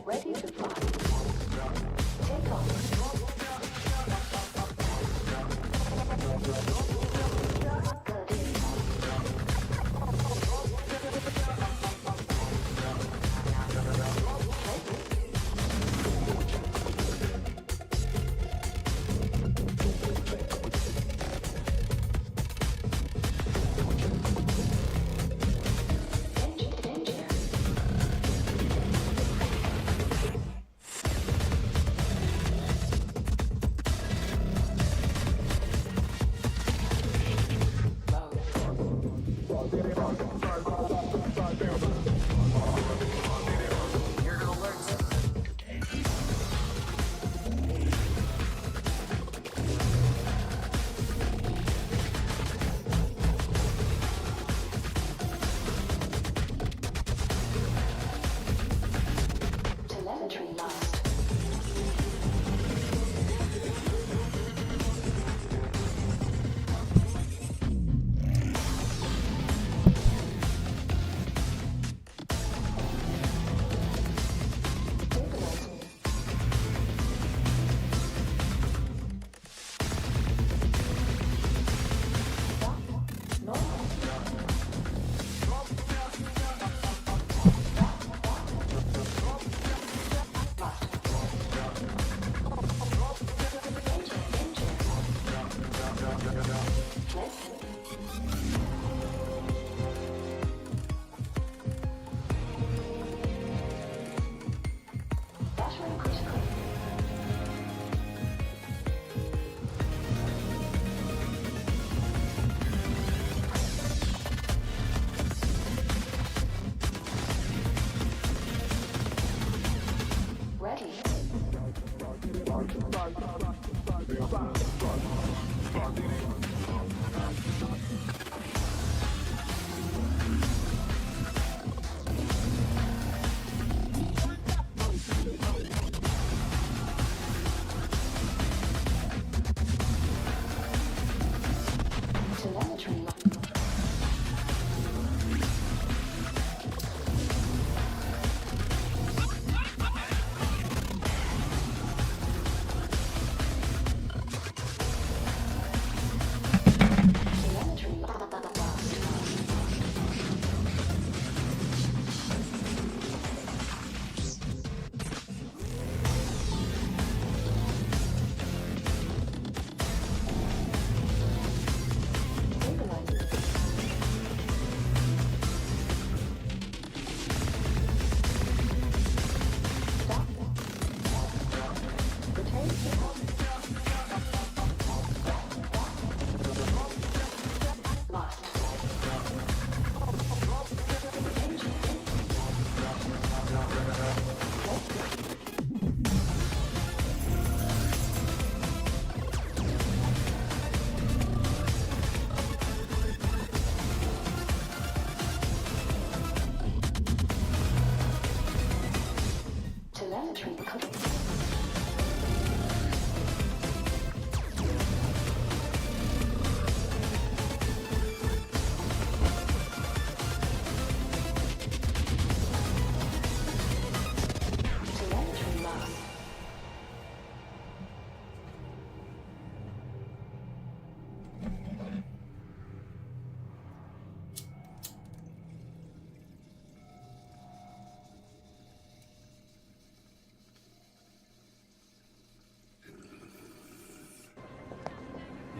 Ready to fly. Take off.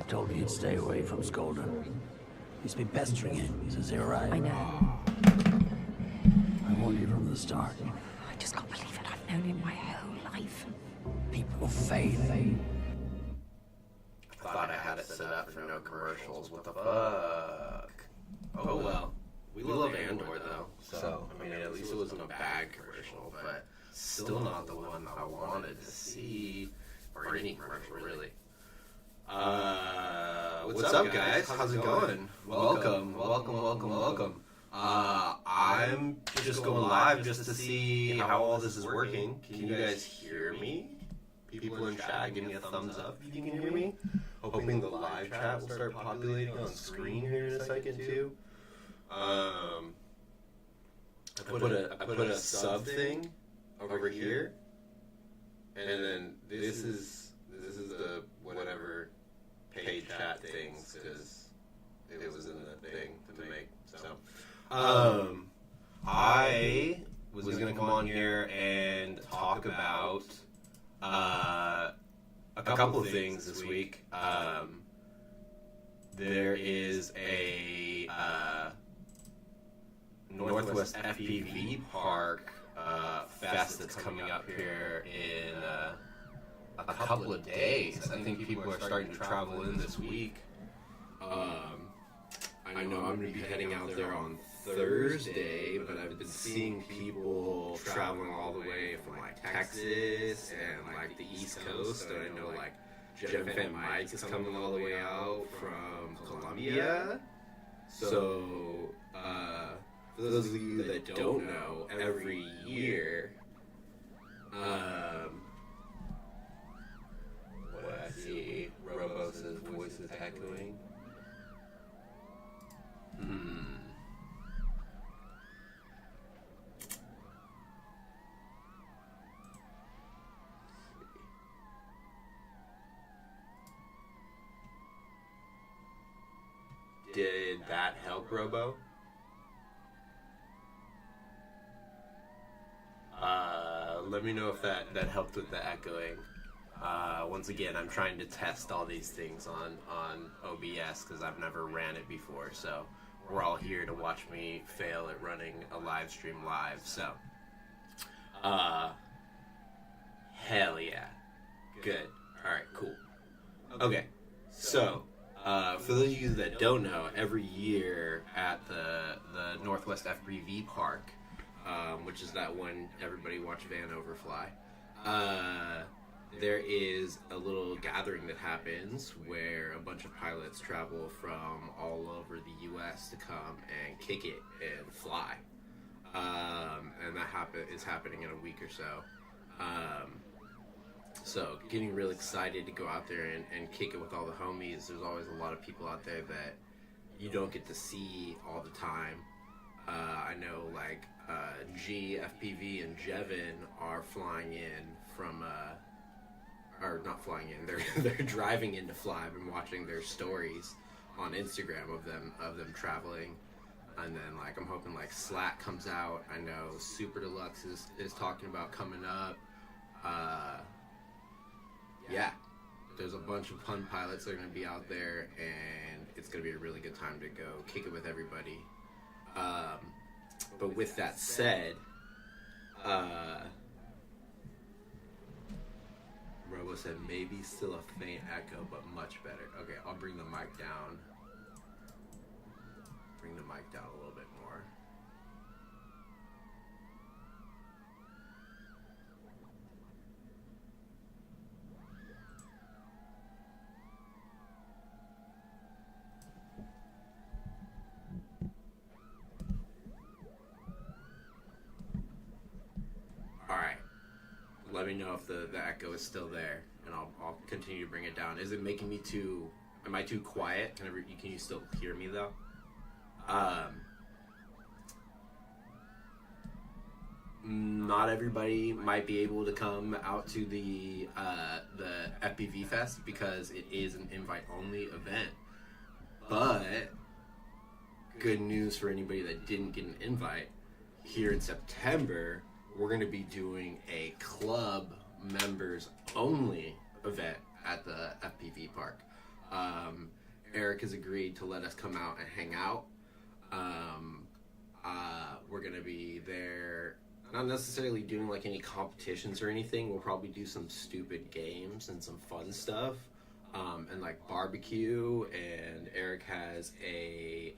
Told me you'd stay away from Skolden. He's been pestering you, is he right? I know. I warned you from the start. I just can't believe it. I've known him my whole life. People fail. I thought I had it set up for no commercials. What the fuck? Oh well. We love Andor though, so I mean at least it wasn't a bad commercial, but still not the one I wanted to see, or any commercial really. What's up guys? How's it going? Welcome. I'm just going live just to see how all this is working. Can you guys hear me? people in chat. Give me a thumbs up if you can hear me. Hoping the live chat will start populating on screen here in a second too. I put a sub thing over here, and then this is the whatever paid chat things, because it was in the thing to make. So I was gonna come on here and talk about a couple of things this week. There is a Northwest FPV Park fest that's coming up here in a couple of days. I think people are starting to travel in this week. I know I'm going to be heading out there on Thursday, but I've been seeing people traveling all the way from like Texas and like the East Coast. And I know like Fan Mike is coming all the way out from Colombia. So for those of you that don't know, every year, what I see, Robos' voice is echoing. Did that help, Robo? Let me know if that helped with the echoing. Once again, I'm trying to test all these things on OBS because I've never ran it before, so we're all here to watch me fail at running a live stream live. So, hell yeah, good. All right, cool. Okay, so for those of you that don't know, every year at the Northwest FPV Park, which is that one everybody watch Vanover fly, there is a little gathering that happens where a bunch of pilots travel from all over the U.S. to come and kick it and fly. And that is happening in a week or so. So getting really excited to go out there and kick it with all the homies. There's always a lot of people out there that you don't get to see all the time. I know like FPV and Jevin are flying in from or not flying in, they're driving in to fly. I've been watching their stories on Instagram of them traveling. And then like I'm hoping like Slack comes out. I know Super Deluxe is talking about coming up. Yeah, there's a bunch of pun pilots that are going to be out there, and it's going to be a really good time to go kick it with everybody. But with that said, Robo said maybe still a faint echo, but much better. Okay, I'll bring the mic down. Bring the mic down a little bit more. Let me know if the echo is still there, and I'll continue to bring it down. Is it making me too? Am I too quiet? Can you still hear me though? Not everybody might be able to come out to the FPV Fest because it is an invite-only event. But good news for anybody that didn't get an invite. Here in September, we're going to be doing a club members only event at the FPV Park. Eric has agreed to let us come out and hang out. We're going to be there, not necessarily doing like any competitions or anything. We'll probably do some stupid games and some fun stuff, and like barbecue. And Eric has a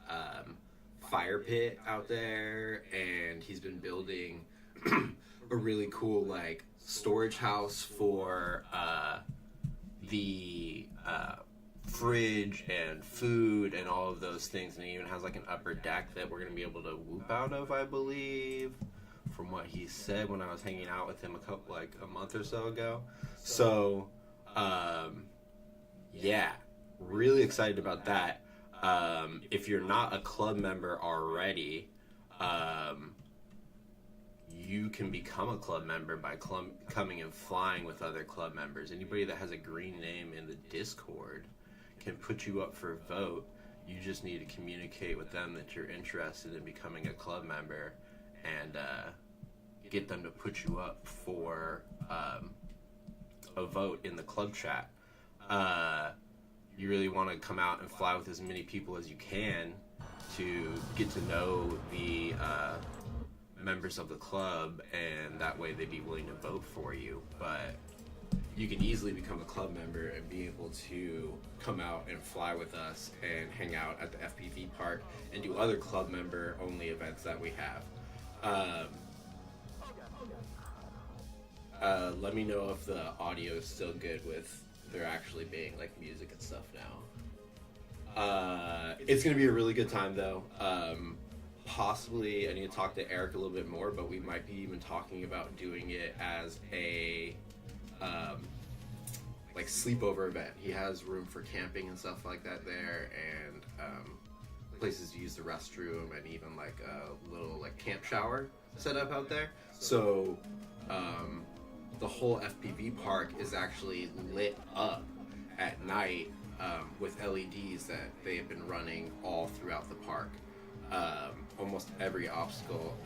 fire pit out there, and he's been building a really cool like storage house for the fridge and food and all of those things, and it even has like an upper deck that we're going to be able to whoop out of, I believe, from what he said when I was hanging out with him a month or so ago. So, yeah, really excited about that. If you're not a club member already, you can become a club member by coming and flying with other club members. Anybody that has a green name in the Discord can put you up for a vote. You just need to communicate with them that you're interested in becoming a club member and get them to put you up for a vote in the club chat. You really want to come out and fly with as many people as you can to get to know the members of the club, and that way they'd be willing to vote for you. But you can easily become a club member and be able to come out and fly with us and hang out at the FPV park and do other club member only events that we have. Let me know if the audio is still good with there actually being like music and stuff now. It's gonna be a really good time though. Possibly I need to talk to Eric a little bit more, but we might be even talking about doing it as a like sleepover event. He has room for camping and stuff like that there, and places to use the restroom, and even like a little like camp shower set up out there. So the whole FPV park is actually lit up at night with LEDs that they have been running all throughout the park. Almost every obstacle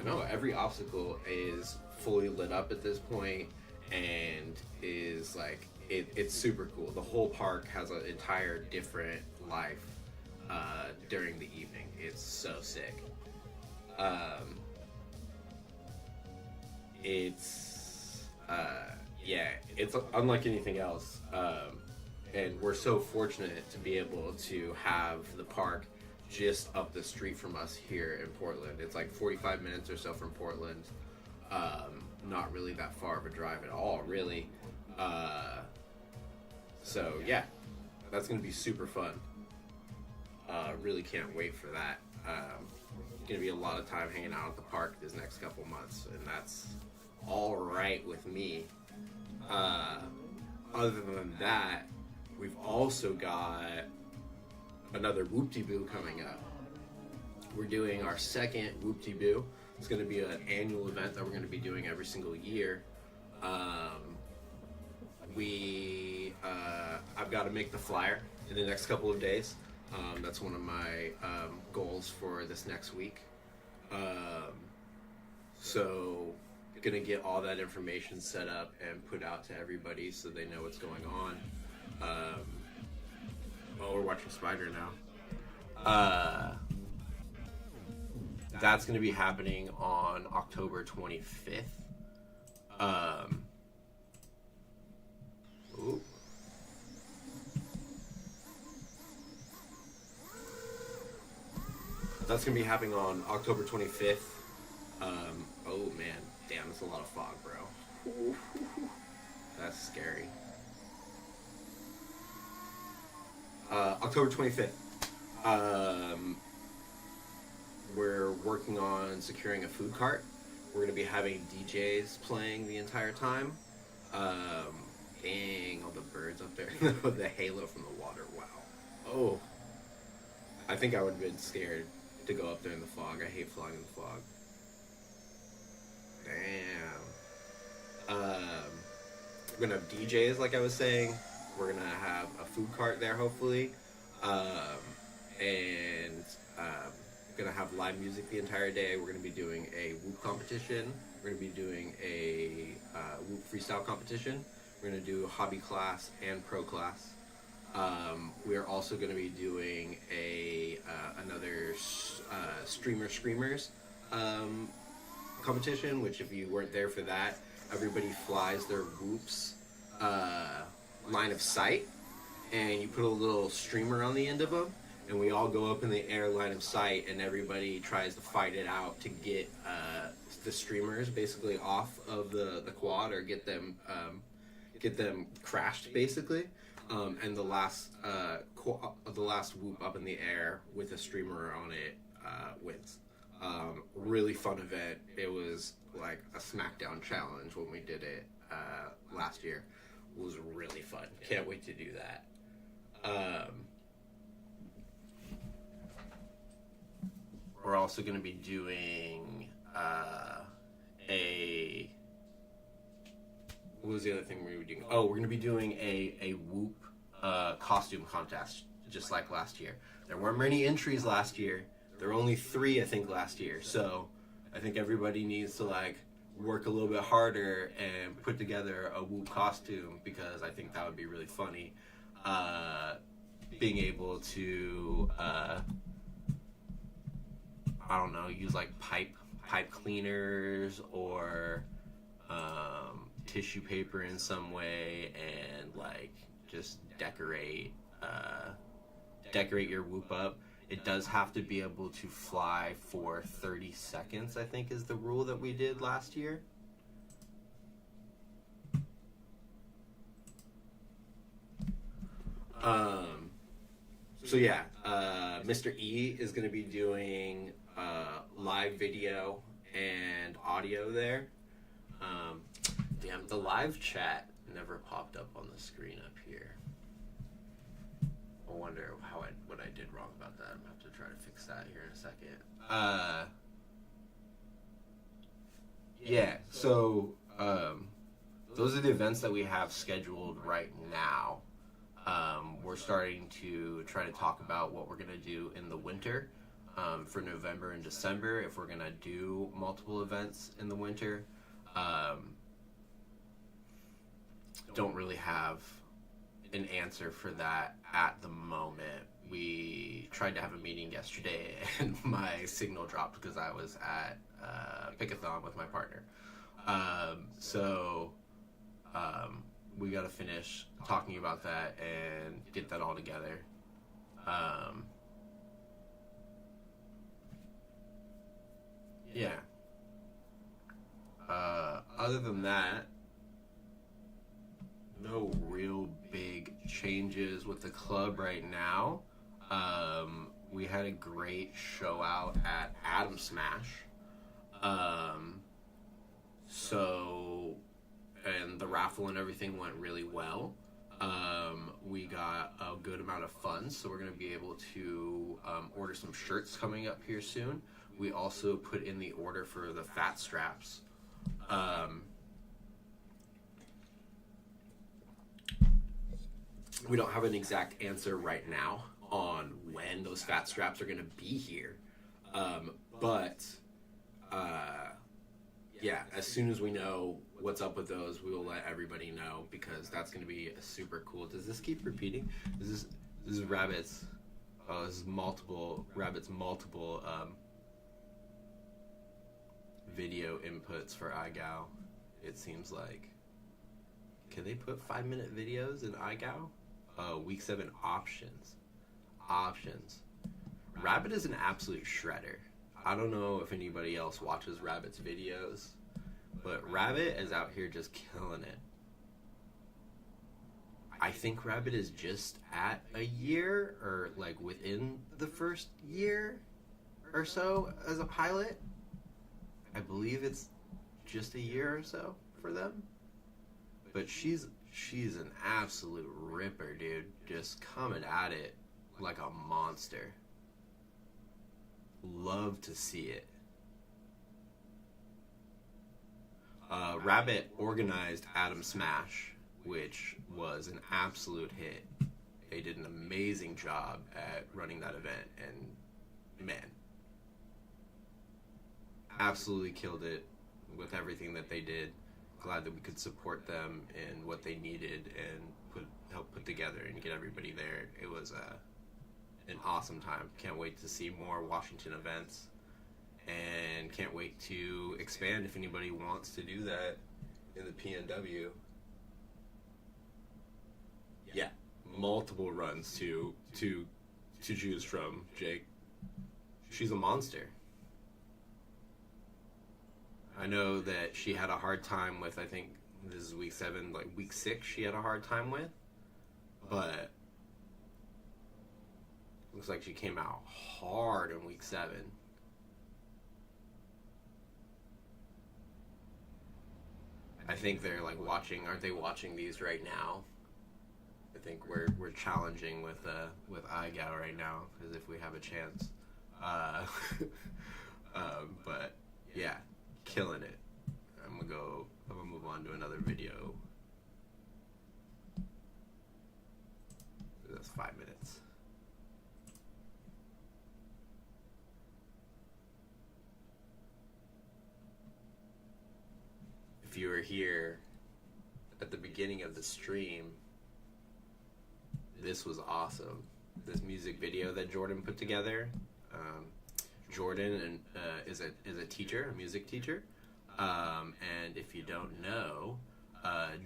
is fully lit up at this point, and is like it's super cool. The whole park has an entire different life during the evening. It's so sick. It's unlike anything else, and we're so fortunate to be able to have the park just up the street from us here in Portland. It's like 45 minutes or so from Portland. Not really that far of a drive at all, really. So yeah, that's gonna be super fun. Really can't wait for that. Gonna be a lot of time hanging out at the park this next couple months, and that's all right with me. Other than that, we've also got another Whoop-de-Boo coming up. We're doing our second Whoop-de-Boo. It's going to be an annual event that we're going to be doing every single year. I've got to make the flyer in the next couple of days. That's one of my goals for this next week. So gonna get all that information set up and put out to everybody so they know what's going on. We're watching Spider now. That's gonna be happening on October 25th. Ooh. That's gonna be happening on October 25th. Oh man, damn, it's a lot of fog, bro. That's scary. October 25th. We're working on securing a food cart. We're gonna be having DJs playing the entire time. Dang, all the birds up there. The halo from the water, wow. Oh. I think I would have been scared to go up there in the fog. I hate flying in the fog. Damn. We're gonna have DJs, like I was saying. We're gonna have a food cart there, hopefully. We're gonna have live music the entire day. We're gonna be doing a whoop competition. We're gonna be doing a whoop freestyle competition. We're gonna do a hobby class and pro class. We are also going to be doing another streamers competition, which if you weren't there for that, everybody flies their whoops line of sight, and you put a little streamer on the end of them, and we all go up in the air line of sight, and everybody tries to fight it out to get the streamers basically off of the quad, or get them crashed basically. And the last whoop up in the air with a streamer on it wins. Really fun event. It was like a SmackDown challenge when we did it last year. It was really fun. Can't wait to do that. We're also going to be doing what was the other thing we were doing? Oh, we're going to be doing a Whoop costume contest, just like last year. There weren't many entries last year. There were only 3, I think, last year. So I think everybody needs to like work a little bit harder and put together a Whoop costume, because I think that would be really funny. Being able to I don't know, use like pipe cleaners or tissue paper in some way, and like just decorate your Whoop up. It does have to be able to fly for 30 seconds, I think, is the rule that we did last year. So yeah, Mr. E is going to be doing live video and audio there. Damn, the live chat never popped up on the screen up here. I wonder what I did wrong about that. I'm gonna have to try to fix that here in a second. Yeah, so those are the events that we have scheduled right now. We're starting to try to talk about what we're gonna do in the winter for November and December, if we're gonna do multiple events in the winter. Don't really have an answer for that at the moment. We tried to have a meeting yesterday and my signal dropped because I was at Pickathon with my partner. We got to finish talking about that and get that all together. Yeah. Other than that, no real big changes with the club right now. We had a great show out at Atom Smash. And the raffle and everything went really well. We got a good amount of funds, so we're going to be able to order some shirts coming up here soon. We also put in the order for the fat straps. We don't have an exact answer right now on when those fat straps are going to be here. Yeah, as soon as we know what's up with those, we will let everybody know, because that's going to be super cool. Does this keep repeating? This is Rabbit's. Oh, this is Rabbit's multiple video inputs for iGao. It seems like. Can they put 5-minute videos in iGao? Week 7 options. Rabbit is an absolute shredder. I don't know if anybody else watches Rabbit's videos, but Rabbit is out here just killing it. I think Rabbit is just at a year, or like within the first year or so as a pilot. I believe it's just a year or so for them. But she's an absolute ripper, dude. Just coming at it like a monster. Love to see it. Rabbit organized Atom Smash, which was an absolute hit. They did an amazing job at running that event, and man, absolutely killed it with everything that they did. Glad that we could support them in what they needed and help put together and get everybody there. It was an awesome time. Can't wait to see more Washington events, and can't wait to expand if anybody wants to do that in the PNW. Yeah, multiple runs to choose from, Jake. She's a monster. I know that she had a hard time with, I think this is week 7, like week 6 she had a hard time with, but looks like she came out hard in week 7. think they're like watching. Aren't they watching these right now? I think we're challenging with iGal right now, as if we have a chance. But yeah, killing it. I'm gonna move on to another video. That's 5 minutes. If you were here at the beginning of the stream, this was awesome. This music video that Jordan put together. Jordan is a teacher, a music teacher. And if you don't know,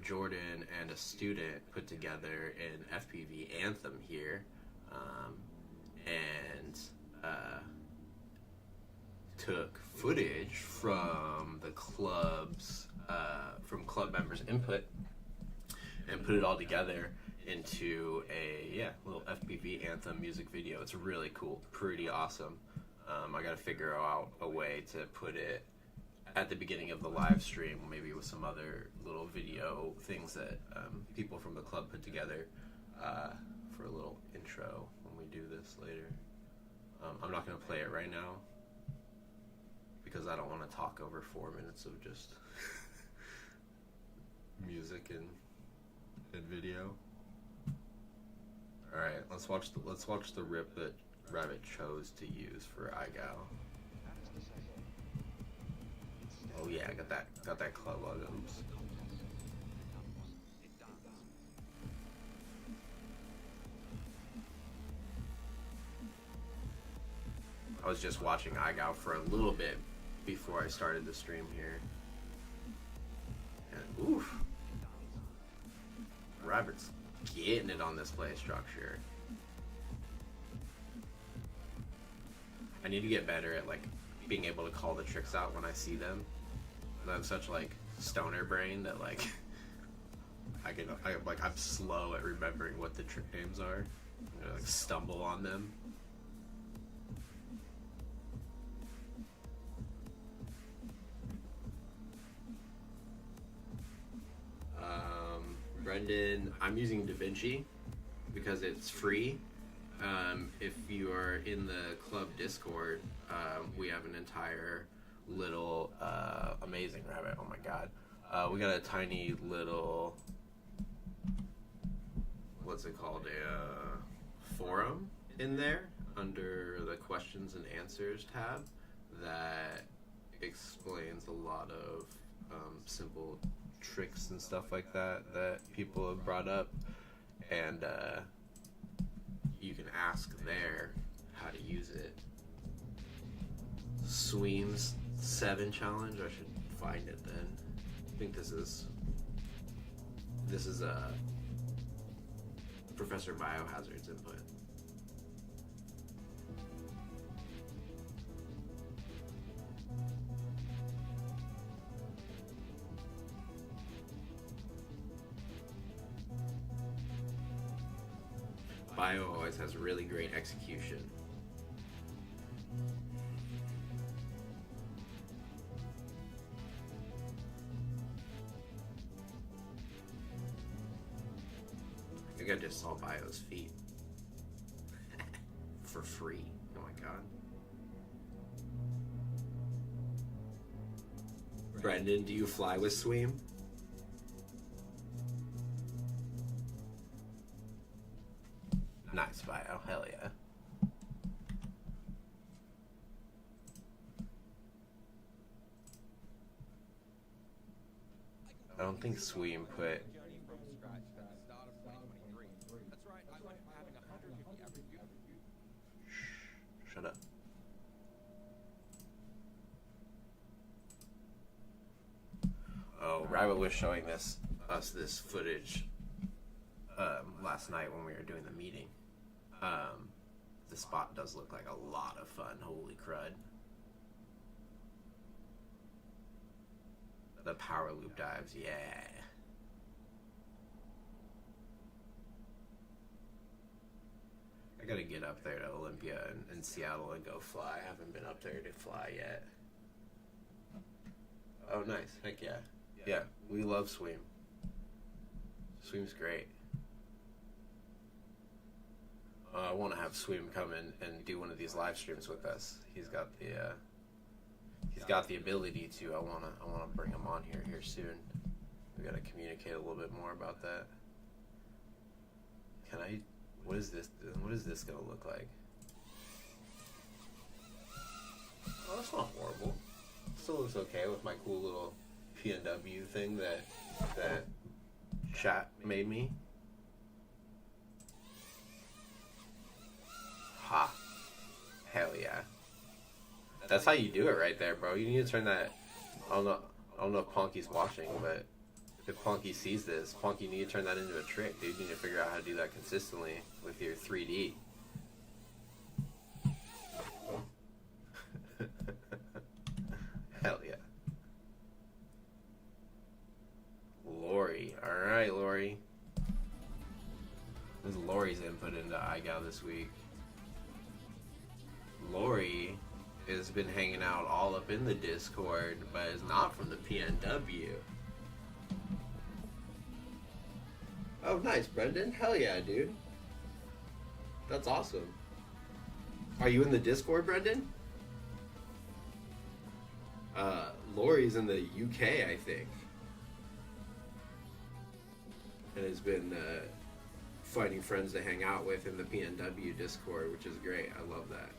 Jordan and a student put together an FPV anthem here, and took footage from the club's from club members' input and put it all together into a little FPV anthem music video. It's really cool, pretty awesome. I gotta figure out a way to put it at the beginning of the live stream, maybe with some other little video things that people from the club put together for a little intro when we do this later. I'm not gonna play it right now because I don't want to talk over 4 minutes of just music and video. All right, let's watch the rip that Rabbit chose to use for iGal. Oh yeah, I got that club logo. Oops. I was just watching iGal for a little bit before I started the stream here. And oof. Robert's getting it on this play structure. I need to get better at like being able to call the tricks out when I see them. I have such like stoner brain that like I'm slow at remembering what the trick names are. I like stumble on them. Brendan, I'm using DaVinci because it's free. If you are in the club Discord, we have an entire little amazing rabbit. Oh my god. We got a tiny little, what's it called, a forum in there under the questions and answers tab that explains a lot of simple tricks and stuff like that people have brought up, and you can ask there how to use it. Sweem's 7 challenge, I should find it then. I think this is Professor Biohazard's input. Bio always has really great execution. I think I just saw Bio's feet. For free. Oh my god. Brendan, do you fly with Sweem? Nice Bio, hell yeah. I don't think Sweem put. Shh, shut up. Oh, Rabbit was showing us this footage last night when we were doing the meeting. The spot does look like a lot of fun. Holy crud. The power loop dives, yeah. I gotta get up there to Olympia and Seattle and go fly. I haven't been up there to fly yet. Oh, nice. Heck yeah. Yeah, we love Sweem. Sweem's great. I want to have Sweem come in and do one of these live streams with us. He's got the ability to. I wanna bring him on here soon. We gotta communicate a little bit more about that. Can I? What is this gonna look like? Oh, that's not horrible. Still looks okay with my cool little PNW thing that chat made me. Ha. Hell yeah. That's how you do it right there, bro. You need to turn that. I don't know if Ponky's watching, but if Ponky sees this, Ponky, you need to turn that into a trick, dude. You need to figure out how to do that consistently with your 3D. Hell yeah. Lori. Alright, Lori. This is Lori's input into iGal this week. Lori has been hanging out all up in the Discord, but is not from the PNW. Oh, nice, Brendan. Hell yeah, dude. That's awesome. Are you in the Discord, Brendan? Lori's in the UK, I think. And has been finding friends to hang out with in the PNW Discord, which is great. I love that.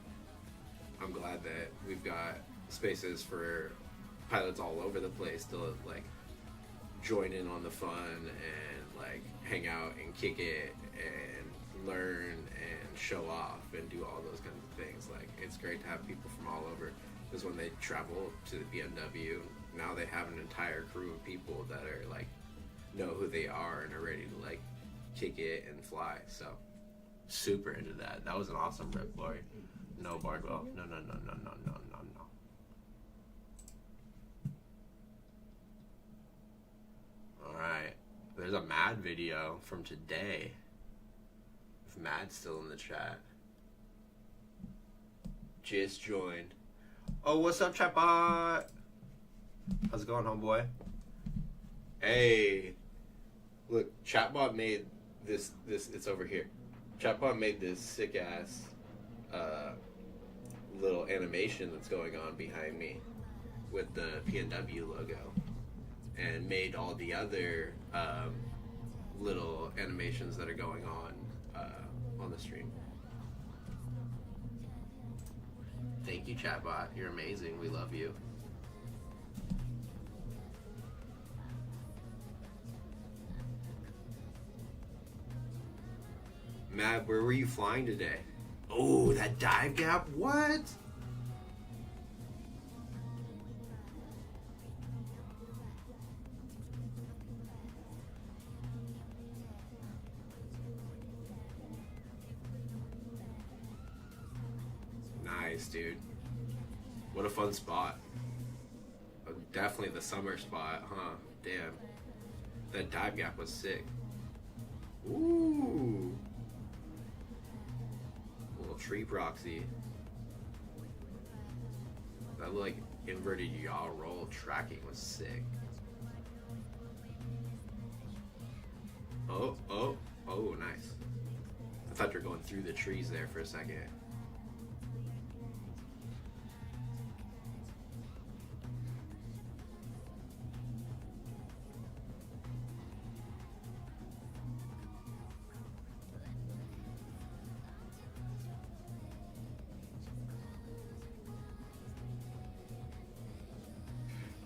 I'm glad that we've got spaces for pilots all over the place to like join in on the fun and like hang out and kick it and learn and show off and do all those kinds of things. Like, it's great to have people from all over, because when they travel to the BMW, now they have an entire crew of people that are like know who they are and are ready to like kick it and fly. So super into that. That was an awesome rip, Lori. No, Bardwell. No. Alright. There's a Mad video from today. If Mad's still in the chat. Just joined. Oh, what's up, chatbot? How's it going, homeboy? Hey. Look, chatbot made this, it's over here. Chatbot made this sick ass little animation that's going on behind me with the PNW logo, and made all the other little animations that are going on the stream. Thank you, chatbot. You're amazing. We love you. Matt, where were you flying today? Oh, that dive gap? What? Nice, dude. What a fun spot. Definitely the summer spot, huh? Damn. That dive gap was sick. Ooh. Little tree proxy. That like inverted yaw roll tracking was sick. Oh, nice. I thought you were going through the trees there for a second.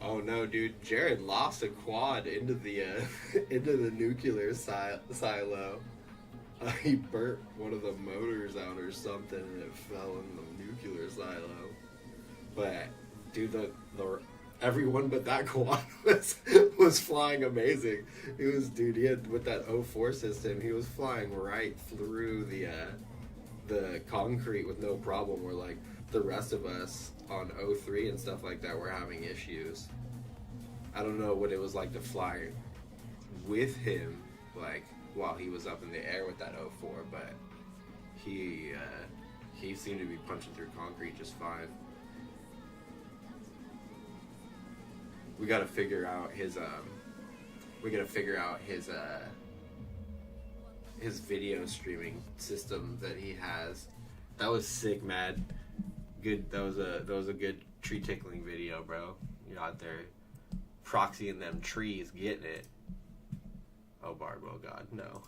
Oh no, dude! Jared lost a quad into the into the nuclear silo. He burnt one of the motors out or something, and it fell in the nuclear silo. But dude, the everyone but that quad was flying amazing. He had with that 04 system, he was flying right through the concrete with no problem. Where like the rest of us on 03 and stuff like that were having issues. I don't know what it was like to fly with him, like while he was up in the air with that 04, but he seemed to be punching through concrete just fine. we gotta figure out his his video streaming system that he has. That was sick, man. Good. That was a good tree tickling video, bro. You're out there proxying them trees, getting it. Oh, Barb, oh God, no.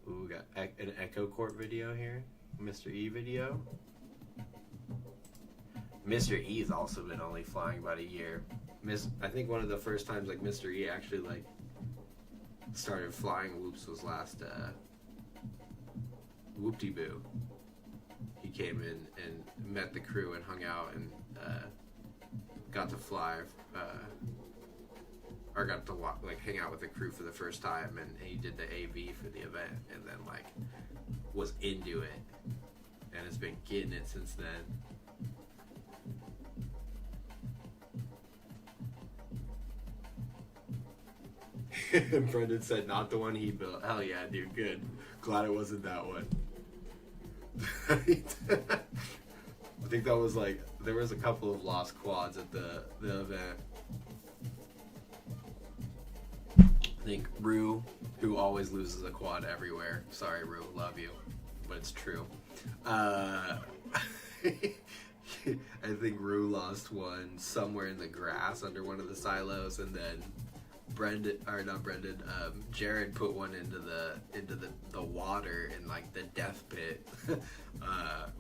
Ooh, we got an Echo Court video here. Mr. E video. Mr. E's also been only flying about a year. I think one of the first times like Mr. E actually like started flying whoops was last Whoop-de-Boo. He came in and met the crew and hung out and got to fly or got to like hang out with the crew for the first time, and he did the AV for the event and then like was into it and has been getting it since then. Brendan said, not the one he built. Hell yeah, dude, good. Glad it wasn't that one. I think that was like, there was a couple of lost quads at the event. I think Rue, who always loses a quad everywhere. Sorry, Rue, love you, but it's true. I think Rue lost one somewhere in the grass under one of the silos, and then Jared put one into the water in like the death pit,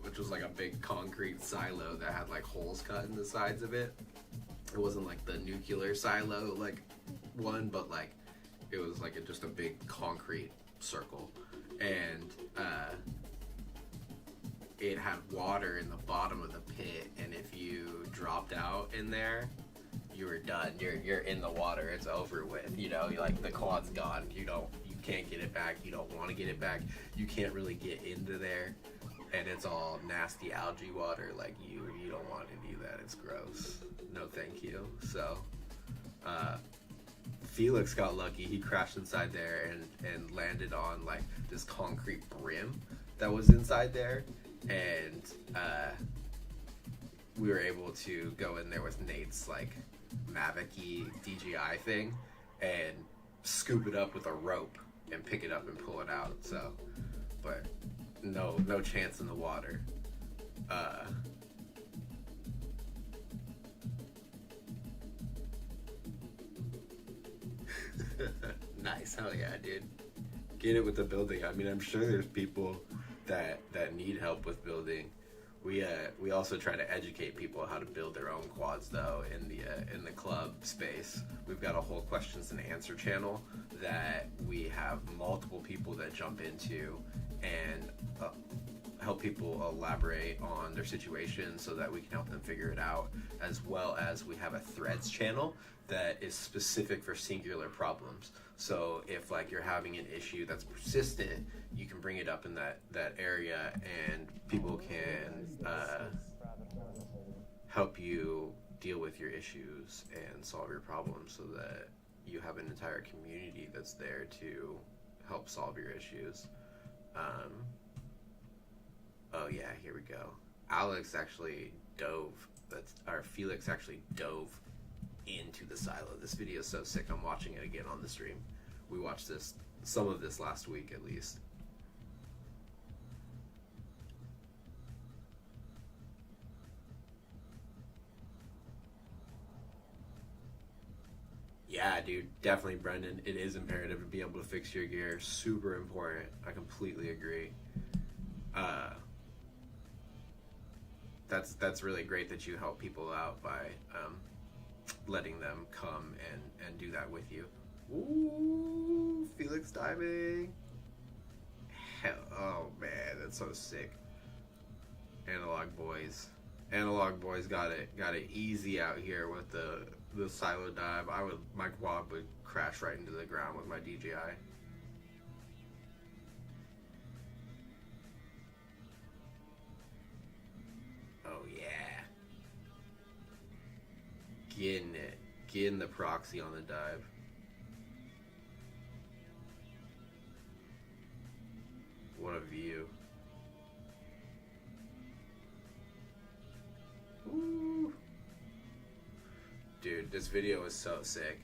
which was like a big concrete silo that had like holes cut in the sides of it. It wasn't like the nuclear silo like one, but like it was like just a big concrete circle, and it had water in the bottom of the pit, and if you dropped out in there, you were done. You're in the water. It's over with. You know, like the quad's gone. You can't get it back. You don't want to get it back. You can't really get into there, and it's all nasty algae water. Like you don't want to do that. It's gross. No, thank you. So, Felix got lucky. He crashed inside there and landed on like this concrete brim that was inside there, and we were able to go in there with Nate's like Mavic-y DJI thing and scoop it up with a rope and pick it up and pull it out. So, but no chance in the water. Nice, hell yeah, dude. Get it with the building. I mean, I'm sure there's people that need help with building. We also try to educate people how to build their own quads though in the club space. We've got a whole questions and answer channel that we have multiple people that jump into and help people elaborate on their situation so that we can help them figure it out, as well as we have a threads channel that is specific for singular problems. So if like you're having an issue that's persistent, you can bring it up in that area and people can help you deal with your issues and solve your problems so that you have an entire community that's there to help solve your issues. Oh yeah, here we go. Felix actually dove into the silo. This video is so sick. I'm watching it again on the stream. We watched some of this last week at least. Yeah, dude, definitely, Brendan. It is imperative to be able to fix your gear. Super important. I completely agree. That's really great that you help people out by letting them come and do that with you. Ooh, Felix diving. Hell, oh man, that's so sick. Analog boys got it easy out here with the silo dive. My quad would crash right into the ground with my DJI. Oh yeah. Getting getting the proxy on the dive. What a view. Ooh. Dude, this video is so sick.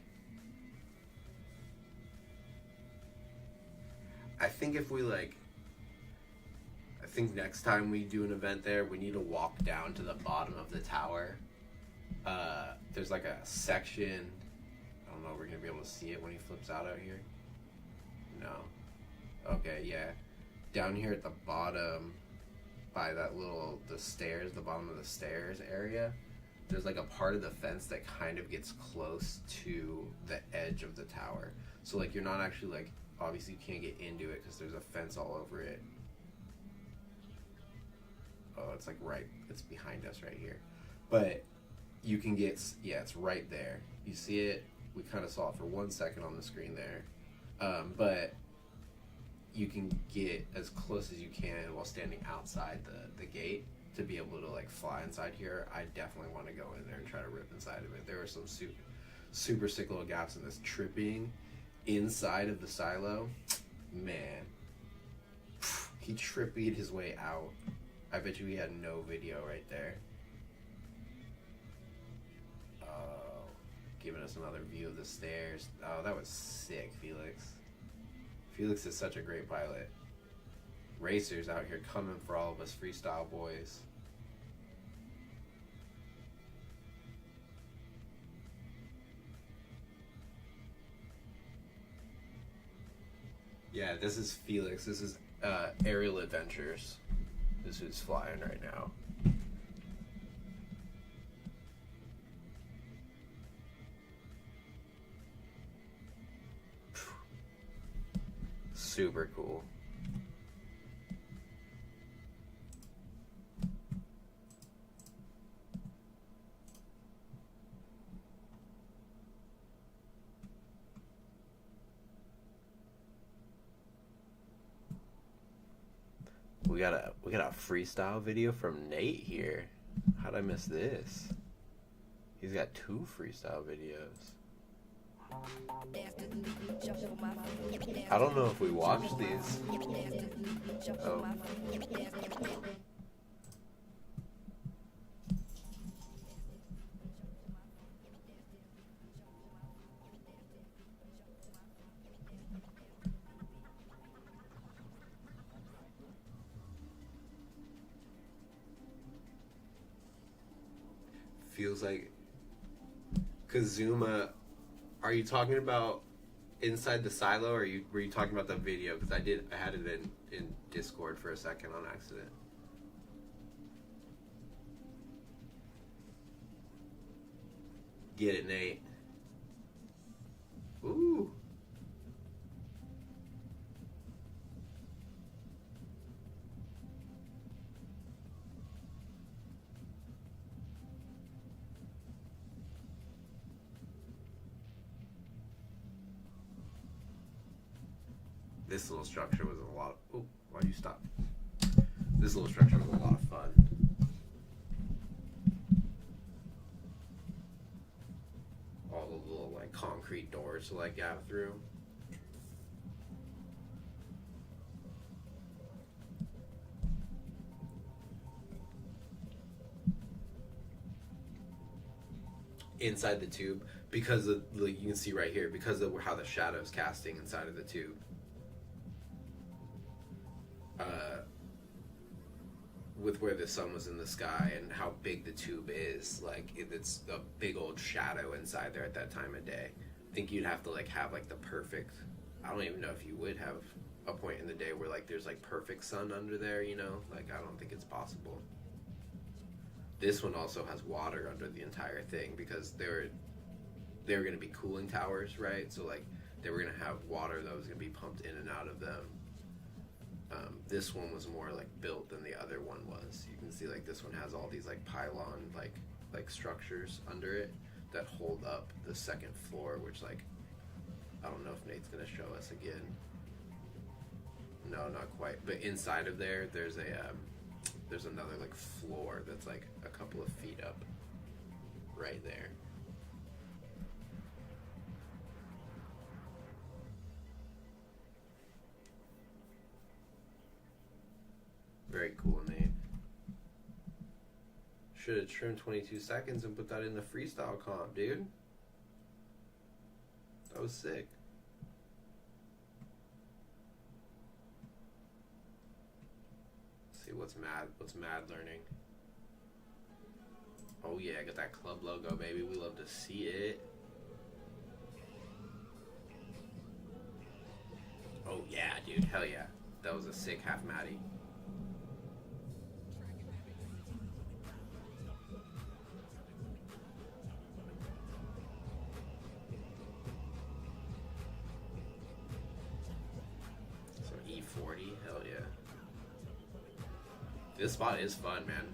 I think if we I think next time we do an event there, we need to walk down to the bottom of the tower. There's like a section. I don't know if we're gonna be able to see it when he flips out here. No. Okay, yeah. Down here at the bottom, by that the stairs, the bottom of the stairs area, there's like a part of the fence that kind of gets close to the edge of the tower. So like you're not actually obviously you can't get into it because there's a fence all over it. Oh, it's it's behind us right here. But you can get, yeah, it's right there. You see it? We kind of saw it for 1 second on the screen there. But you can get as close as you can while standing outside the gate to be able to fly inside here. I definitely want to go in there and try to rip inside of it. There are some super sick little gaps in this. Tripping inside of the silo, man, he trippied his way out. I bet you he had no video right there. Oh, giving us another view of the stairs. Oh, that was sick, Felix. Felix is such a great pilot. Racers out here coming for all of us freestyle boys. Yeah, this is Felix. This is Aerial Adventures. This is flying right now. Super cool. We got a freestyle video from Nate here. How'd I miss this? He's got 2 freestyle videos. I don't know if we watched these. Oh. Feels like Kazuma. Are you talking about inside the silo, or were you talking about the video? Because I had it in Discord for a second on accident. Get it, Nate. Ooh. This little structure was a lot of... Oh, why'd you stop? This little structure was a lot of fun. All the little concrete doors to gap through. Inside the tube, because of, you can see right here, because of how the shadow's casting inside of the tube. With where the sun was in the sky and how big the tube is, it's a big old shadow inside there at that time of day. I think you'd have to have the perfect, I don't even know if you would have a point in the day where there's perfect sun under there, you know? I don't think it's possible. This one also has water under the entire thing because they were going to be cooling towers, right? So they were going to have water that was going to be pumped in and out of them. This one was more built than the other one was. You can see this one has all these pylon structures under it that hold up the second floor, which I don't know if Nate's gonna show us again. No, not quite. But inside of there's another floor that's a couple of feet up right there. very cool name. Should have trimmed 22 seconds and put that in the freestyle comp, dude. That was sick. Let's see what's mad learning. Oh yeah, I got that club logo, baby. We love to see it. Oh yeah, dude. Hell yeah. That was a sick half matty. So E40, hell yeah. This spot is fun, man.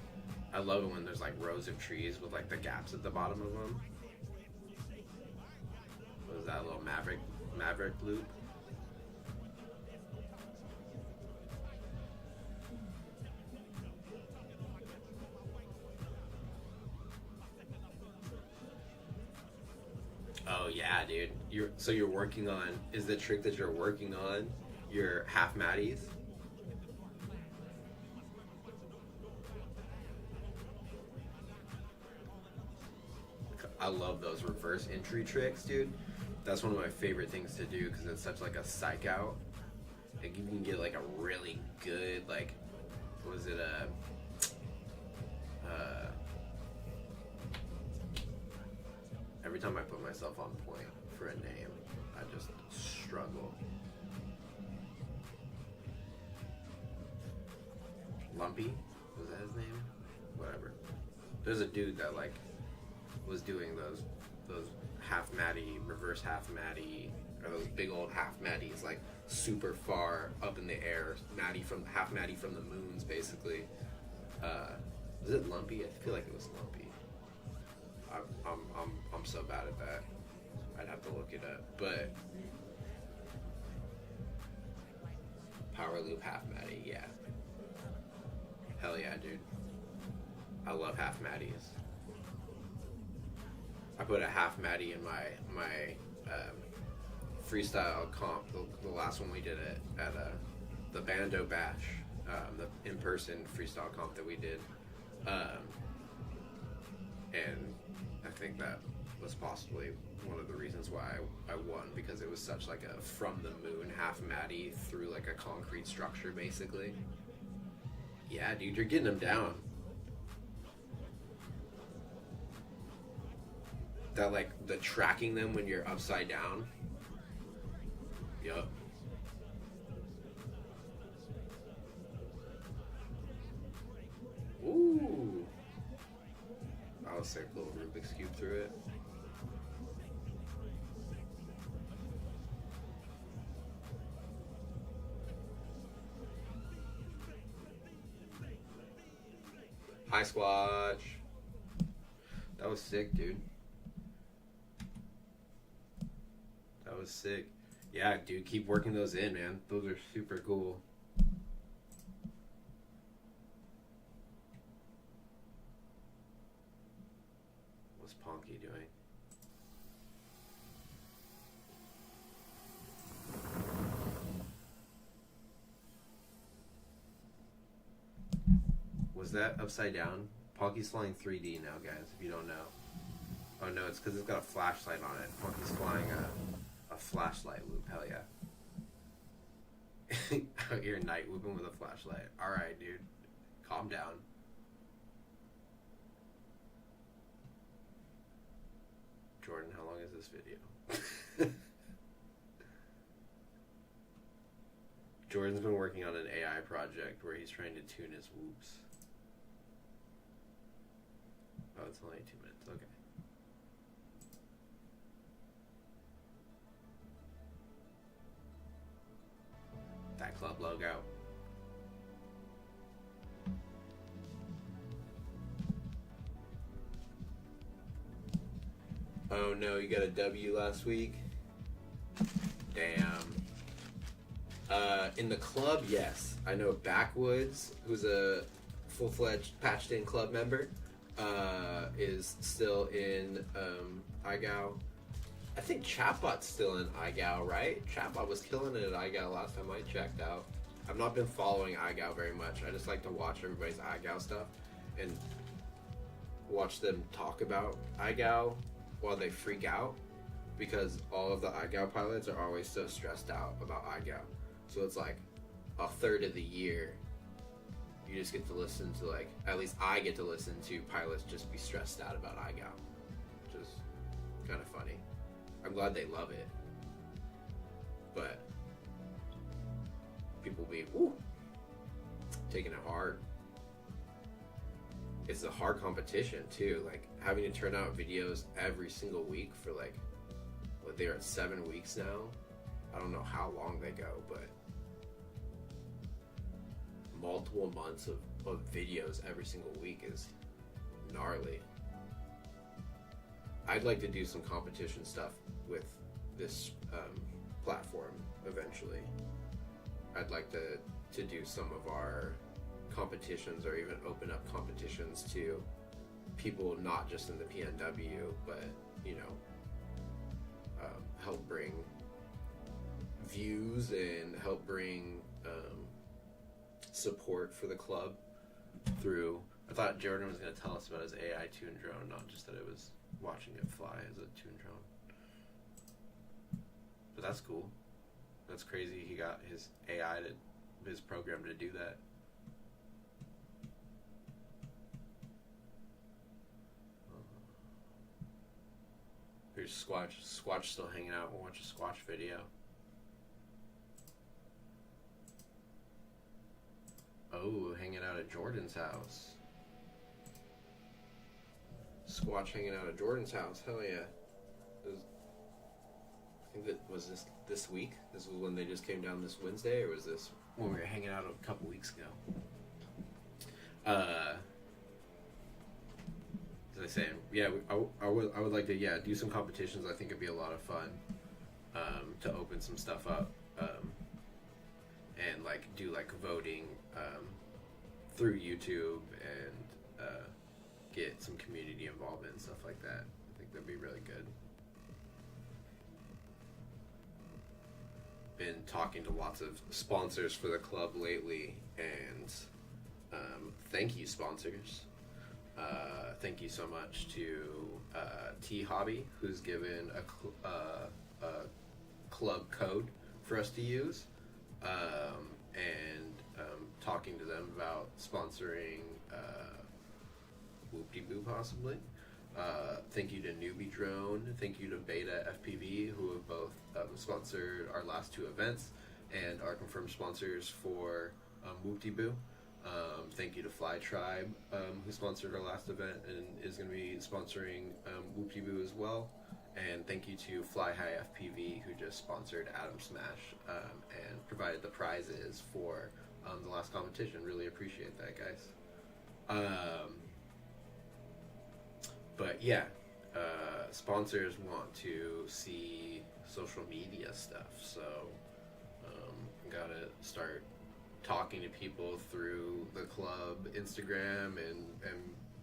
I love it when there's like rows of trees with like the gaps at the bottom of them. What was that, little Maverick loop? Oh yeah, dude. You're working on, is the trick that you're working on your half matties? I love those reverse entry tricks, dude. That's one of my favorite things to do because it's such like a psych out. Like you can get like a really good, like, what was it, every time I put myself on point for a name, I just struggle. Lumpy? Was that his name? Whatever. There's a dude that like was doing those half matty, reverse half matty, or those big old half matties, like super far up in the air, half matty from the moons, basically. Was it Lumpy? I feel like it was Lumpy. I'm so bad at that. I'd have to look it up, but power loop half matty, yeah. Hell yeah, dude. I love half matties. I put a half matty in my freestyle comp, the last one we did at the Bando Bash, the in-person freestyle comp that we did, and I think that was possibly one of the reasons why I won, because it was such like a from the moon half matty through like a concrete structure, basically. Yeah, dude, you're getting them down. That like the tracking them when you're upside down. Yup. Ooh. I'll say a little Rubik's Cube through it. Hi, Squatch. That was sick, dude. That was sick. Yeah, dude, keep working those in, man. Those are super cool. What's Ponky doing? Was that upside down? Ponky's flying 3D now, guys, if you don't know. Oh no, it's because it's got a flashlight on it. Ponky's flying a flashlight loop, hell yeah. Out here night whooping with a flashlight. Alright, dude. Calm down. Jordan, how long is this video? Jordan's been working on an AI project where he's trying to tune his whoops. Oh, it's only 2 minutes, okay. That club logo. Oh no, you got a W last week? Damn. In the club, yes. I know Backwoods, who's a full-fledged patched-in club member, is still in IGAO. I think Chatbot's still in IGAO, right? Chatbot was killing it at IGAO last time I checked out. I've not been following iGal very much. I just like to watch everybody's iGal stuff and watch them talk about iGal while they freak out, because all of the iGal pilots are always so stressed out about iGal. So it's like a third of the year you just get to listen to, like, at least I get to listen to pilots just be stressed out about iGal, which is kind of funny. I'm glad they love it, but people be taking it hard. It's a hard competition too, like having to turn out videos every single week for like, what, they're at 7 weeks now. I don't know how long they go, but multiple months of videos every single week is gnarly. I'd like to do some competition stuff with this platform eventually. I'd like to do some of our competitions, or even open up competitions to people not just in the PNW, but you know, help bring views and help bring support for the club through. I thought Jordan was going to tell us about his AI tune drone, not just that it was watching it fly as a tune drone. But that's cool. That's crazy. He got his AI to his program to do that. Here's Squatch. Squatch still hanging out. We'll watch a Squatch video. Oh, hanging out at Jordan's house. Squatch hanging out at Jordan's house. Hell yeah. I think that was this week. This was when they just came down this Wednesday, or was this when we were hanging out a couple weeks ago? As I say, yeah, I would like to do some competitions. I think it'd be a lot of fun to open some stuff up and like do like voting through YouTube and get some community involvement and stuff like that. I think that'd be really good. Been talking to lots of sponsors for the club lately, and thank you, sponsors. Thank you so much to T Hobby, who's given a club code for us to use, and talking to them about sponsoring Whoop-de-Boo possibly. Thank you to Newbie Drone. Thank you to Beta FPV, who have both sponsored our last two events and are confirmed sponsors for Whoop-de-Boo. Thank you to Fly Tribe, who sponsored our last event and is going to be sponsoring Whoop-de-Boo as well. And thank you to Fly High FPV, who just sponsored Atom Smash and provided the prizes for the last competition. Really appreciate that, guys. But yeah, sponsors want to see social media stuff, so gotta start talking to people through the club Instagram and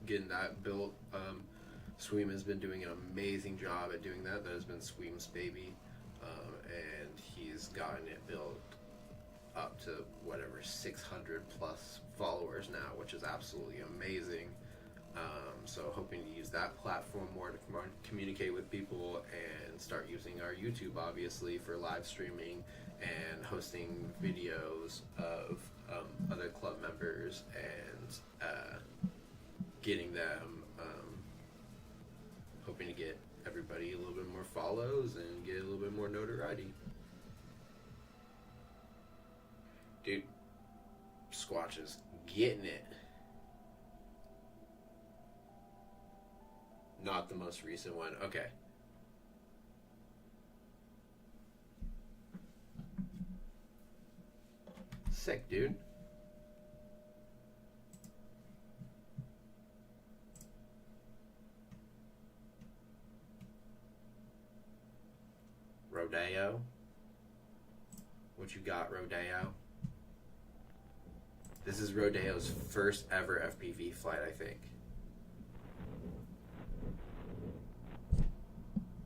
getting that built. Sweem has been doing an amazing job at doing that. That has been Sweem's baby, and he's gotten it built up to whatever 600 plus followers now, which is absolutely amazing. So hoping to use that platform more to communicate with people, and start using our YouTube obviously for live streaming and hosting videos of other club members and getting them, hoping to get everybody a little bit more follows and get a little bit more notoriety. Dude, Squatch is getting it. Not the most recent one. Okay. Sick, dude. Rodeo. What you got, Rodeo? This is Rodeo's first ever FPV flight, I think.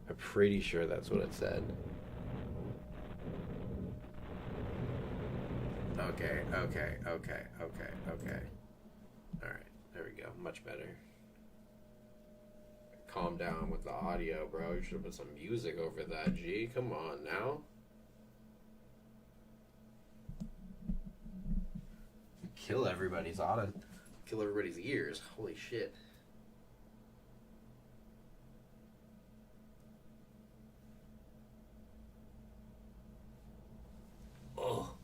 I'm pretty sure that's what it said. Oh Okay. Alright, there we go. Much better. Calm down with the audio, bro. You should have put some music over that, G. Come on now. Kill everybody's ears. Holy shit. Oh.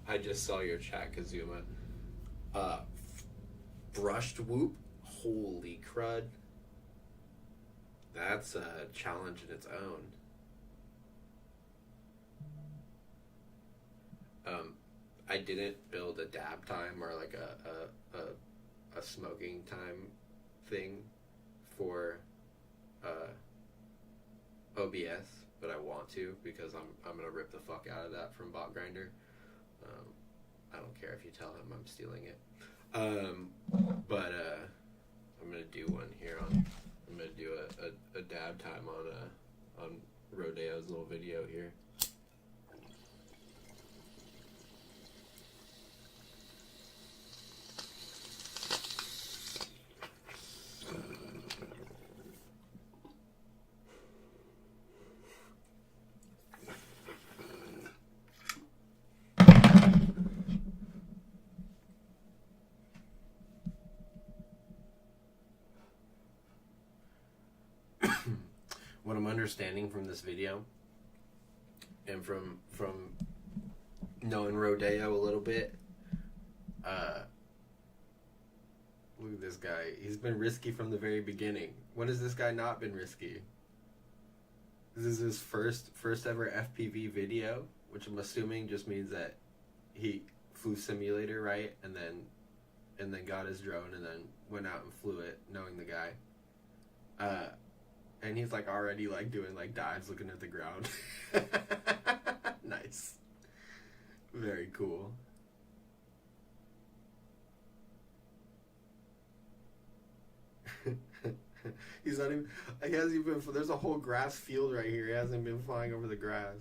I just saw your chat, Kazuma. Brushed whoop? Holy crud. That's a challenge in its own. I didn't build a dab time or like a smoking time thing for OBS, but I want to because I'm gonna rip the fuck out of that from Bot Grinder. I don't care if you tell him I'm stealing it. But I'm gonna do one here on. I'm gonna do a dab time on Rodeo's little video here. What I'm understanding from this video and from knowing Rodeo a little bit, look at this guy. He's been risky from the very beginning. When has this guy not been risky? This is his first ever FPV video, which I'm assuming just means that he flew simulator, right? And then got his drone and then went out and flew it, knowing the guy. And he's like already like doing like dives looking at the ground. Nice. Very cool. He hasn't even been, there's a whole grass field right here. He hasn't been flying over the grass.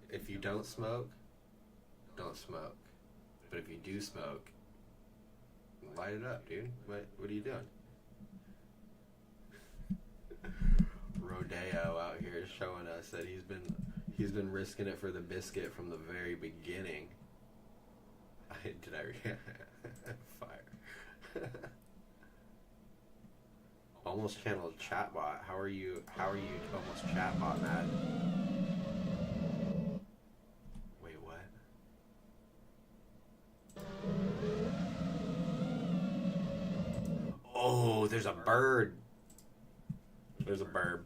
If you don't smoke, don't smoke. But if you do smoke, light it up, dude. What are you doing? Rodeo out here showing us that he's been risking it for the biscuit from the very beginning. Fire. Almost channeled chatbot. How are you almost chatbot mad? Wait, what? Oh, there's a bird. There's a burb.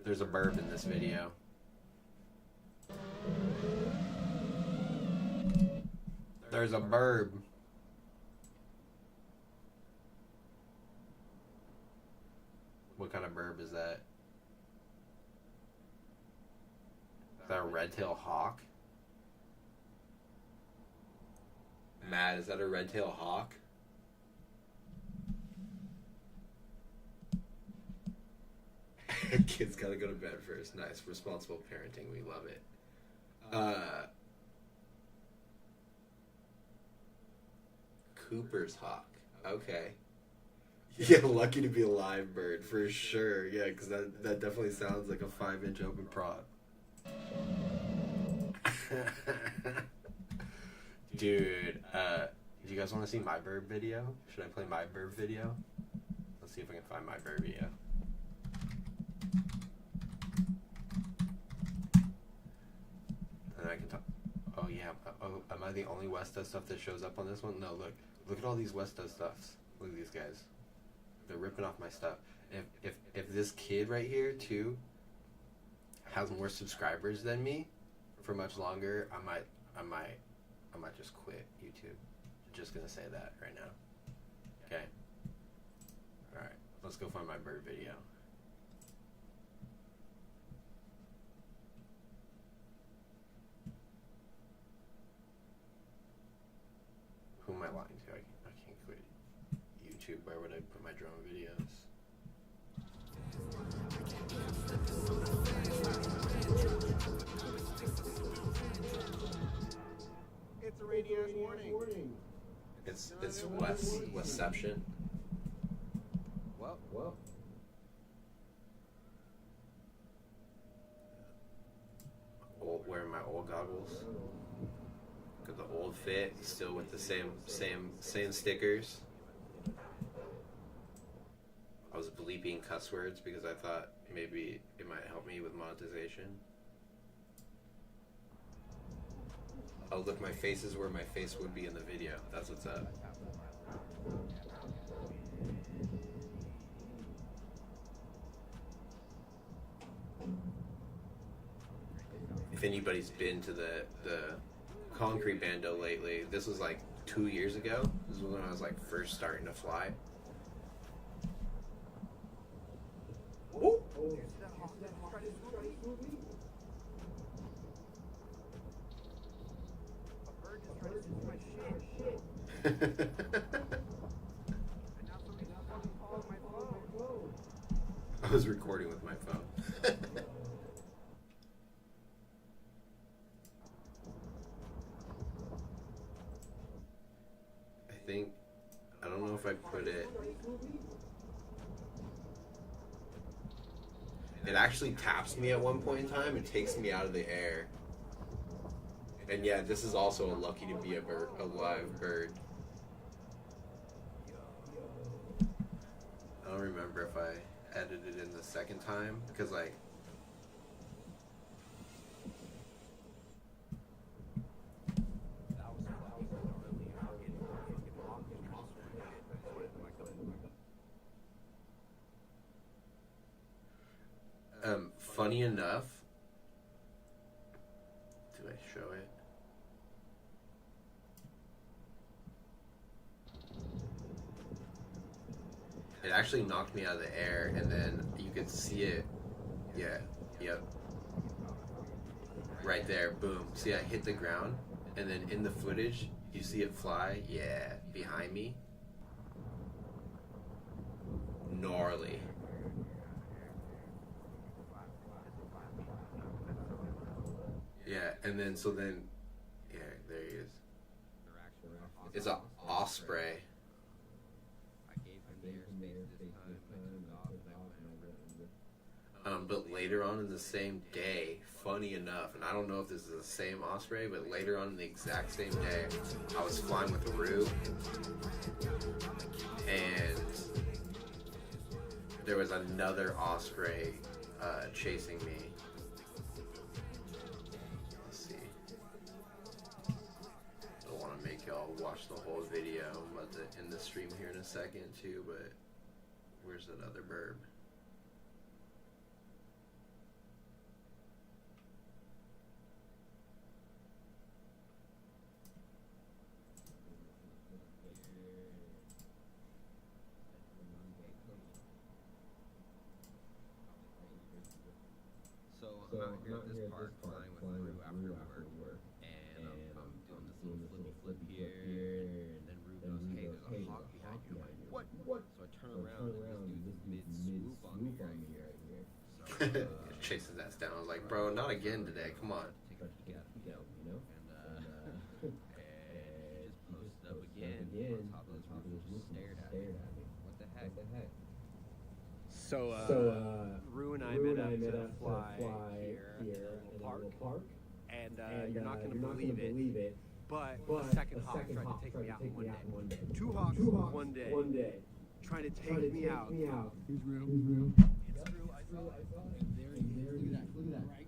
There's a burb in this video. There's a burb. What kind of burb is that? Is that a red-tailed hawk? Matt, is that a red-tailed hawk? Kids gotta go to bed first. Nice. Responsible parenting. We love it. Cooper's hawk. Okay. Yeah, lucky to be alive bird, for sure. Yeah, because that definitely sounds like a 5-inch open prop. Dude, do you guys want to see my bird video? Should I play my bird video? Let's see if I can find my bird video. And I can talk. Oh yeah. Oh, am I the only Westa stuff that shows up on this one? No, look at all these Westa stuffs. Look at these guys. They're ripping off my stuff. If this kid right here too has more subscribers than me for much longer, I might just quit YouTube. Just gonna say that right now. Okay. All right. Let's go find my bird video. Who am I lying to? I can't quit YouTube. Where would I put my drone videos? the radio's warning? It's Westception. Well. Wearing my old goggles. Got the old fit, still with the same stickers. I was bleeping cuss words because I thought maybe it might help me with monetization. Oh look, my face is where my face would be in the video. That's what's up. If anybody's been to the concrete bando lately, this was like 2 years ago. This was when I was like first starting to fly. I was recording with my phone. I don't know if I put it. It actually taps me at one point in time and takes me out of the air. And yeah, this is also a lucky to be a live bird. I don't remember if I edited in the second time because like funny enough, do I show it? It actually knocked me out of the air, and then you could see it. Yeah, yep. Right there, boom. See, I hit the ground, and then in the footage, you see it fly. Yeah, behind me. Gnarly. Yeah, and then yeah, there he is. It's a osprey. But later on in the same day, funny enough, and I don't know if this is the same osprey, but later on in the exact same day, I was flying with Rue, and there was another osprey chasing me. Y'all watch the whole video. I'm about to end the stream here in a second too, but where's that other bird? So I'm out here at this park flying with Rue after work, and I'm doing this little flippy flip here, and then Rue goes, "Hey, there's a hawk behind you." I'm like, "What?" So I turn around, and this dude's mid swoop on me right here. So Chases that down. I was like, bro, not again today. Come on. Take a peek at him, you know, and just posted up again on top of this roof and just stared at me. What the heck? So, Rue and I met up to fly here in a little park, and you're not going to believe it, but the second hawk tried to take me out in one day. Two hawks one day, trying to take me out. Who's Rue? It's Rue, I saw it. And there he is. Look at that. Right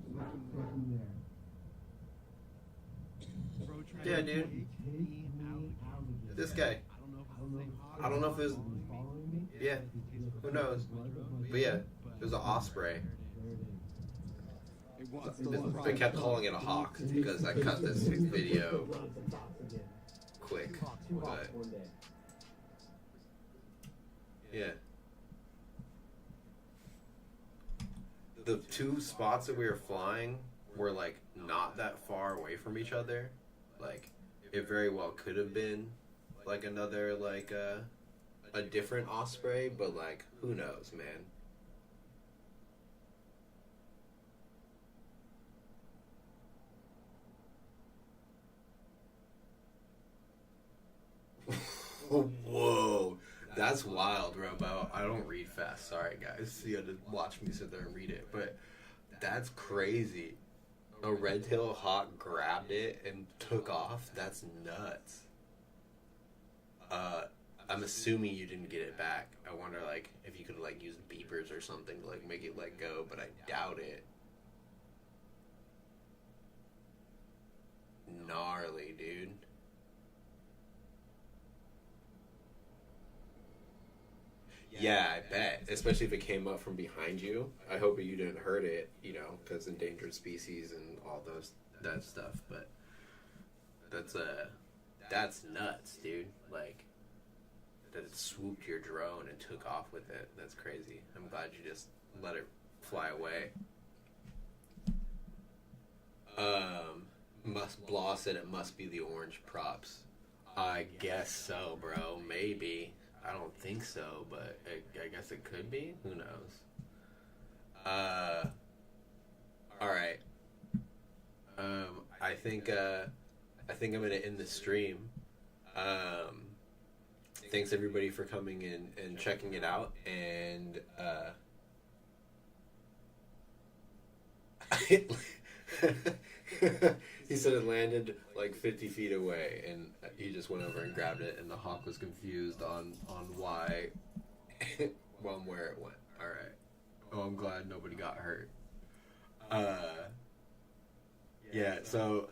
there. Bro, trying Yeah, to dude. take me out. This guy. I don't know if it was. Yeah. Who knows? But yeah, it was an osprey. They kept calling it a hawk because I cut this video quick. But yeah. The two spots that we were flying were like not that far away from each other. Like it very well could have been like another like a different osprey, but like who knows, man. Whoa. That's wild, Robo. I don't read fast. Sorry, guys. You had to watch me sit there and read it. But that's crazy. A red-tailed hawk grabbed it and took off? That's nuts. I'm assuming you didn't get it back. I wonder, like, if you could, like, use beepers or something to, like, make it let go, but I doubt it. Gnarly, dude. Yeah, I bet. Especially if it came up from behind you. I hope you didn't hurt it, you know, because endangered species and all that stuff. But that's nuts, dude. Like, that it swooped your drone and took off with it. That's crazy. I'm glad you just let it fly away. Blah said it must be the orange props. I guess so, bro. Maybe. I don't think so, but I guess it could be. Who knows? Alright. I think I'm gonna end the stream. Thanks everybody for coming in and checking it out, and he said it landed like 50 feet away, and he just went over and grabbed it, and the hawk was confused on why, well, where it went. All right. Oh, I'm glad nobody got hurt. Yeah. So,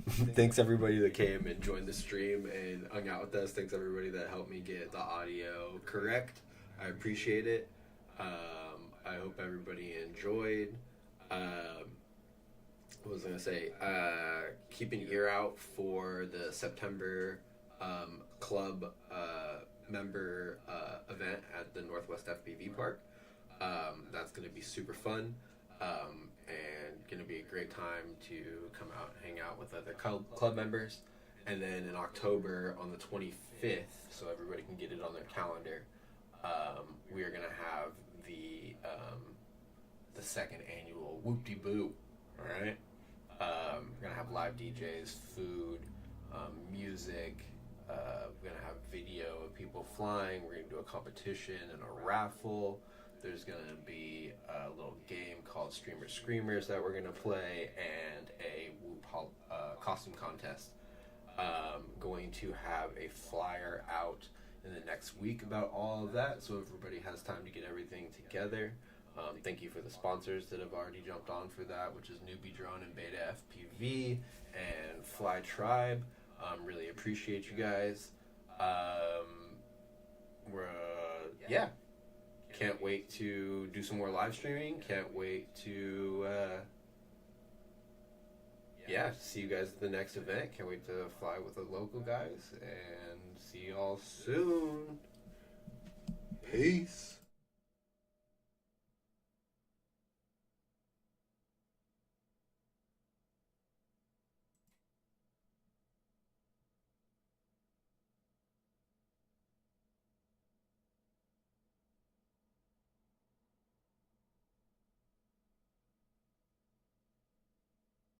thanks everybody that came and joined the stream and hung out with us. Thanks everybody that helped me get the audio correct. I appreciate it. I hope everybody enjoyed. What was I gonna say? Keep an ear out for the September club member event at the Northwest FPV Park. That's gonna be super fun, and gonna be a great time to come out and hang out with other club members. And then in October on the 25th, so everybody can get it on their calendar, we are gonna have the second annual Whoop-de-Boo. All right. We're gonna have live DJs, food, music. We're gonna have video of people flying. We're gonna do a competition and a raffle. There's gonna be a little game called Streamer Screamers that we're gonna play, and a Whoop costume contest. Going to have a flyer out in the next week about all of that, so everybody has time to get everything together. Thank you for the sponsors that have already jumped on for that, which is Newbie Drone and Beta FPV and Fly Tribe. Really appreciate you guys. Yeah. Can't wait to do some more live streaming. Can't wait to, see you guys at the next event. Can't wait to fly with the local guys, and see y'all soon. Peace.